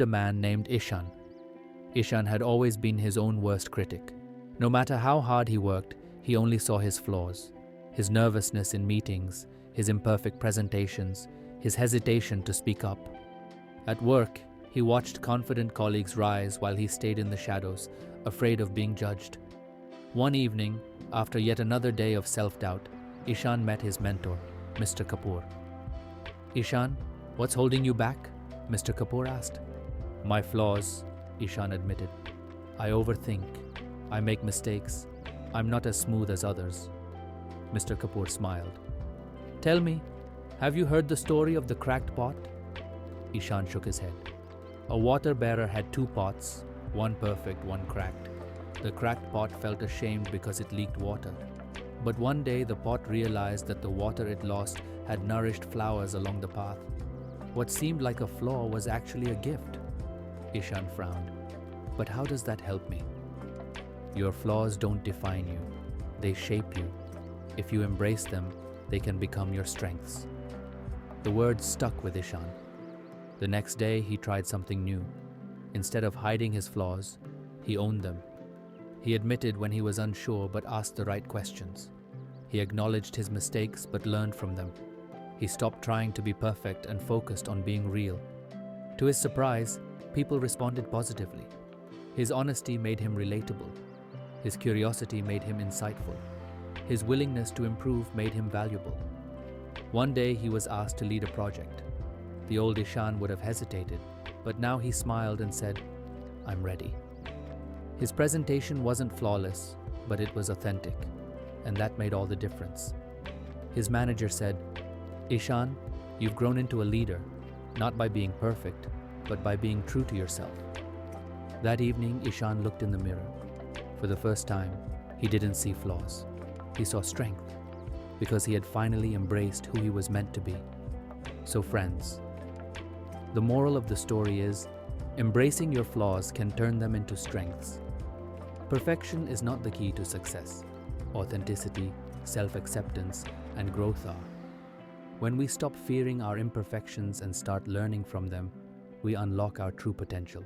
A man named Ishaan. Ishaan had always been his own worst critic. No matter how hard he worked, he only saw his flaws, his nervousness in meetings, his imperfect presentations, his hesitation to speak up. At work, he watched confident colleagues rise while he stayed in the shadows, afraid of being judged. One evening, after yet another day of self-doubt, Ishaan met his mentor, Mr. Kapoor. "Ishaan, what's holding you back?" Mr. Kapoor asked. "My flaws," Ishaan admitted. "I overthink. I make mistakes. I'm not as smooth as others." Mr. Kapoor smiled. "Tell me, have you heard the story of the cracked pot?" Ishaan shook his head. A water bearer had two pots, one perfect, one cracked. The cracked pot felt ashamed because it leaked water. But one day the pot realized that the water it lost had nourished flowers along the path. What seemed like a flaw was actually a gift. Ishaan frowned. "But how does that help me?" "Your flaws don't define you. They shape you. If you embrace them, they can become your strengths." The words stuck with Ishaan. The next day, he tried something new. Instead of hiding his flaws, he owned them. He admitted when he was unsure but asked the right questions. He acknowledged his mistakes but learned from them. He stopped trying to be perfect and focused on being real. To his surprise, people responded positively. His honesty made him relatable. His curiosity made him insightful. His willingness to improve made him valuable. One day he was asked to lead a project. The old Ishaan would have hesitated, but now he smiled and said, "I'm ready." His presentation wasn't flawless, but it was authentic, and that made all the difference. His manager said, "Ishaan, you've grown into a leader, not by being perfect, but by being true to yourself." That evening, Ishaan looked in the mirror. For the first time, he didn't see flaws. He saw strength, because he had finally embraced who he was meant to be. So friends, the moral of the story is, embracing your flaws can turn them into strengths. Perfection is not the key to success. Authenticity, self-acceptance, and growth are. When we stop fearing our imperfections and start learning from them, we unlock our true potential.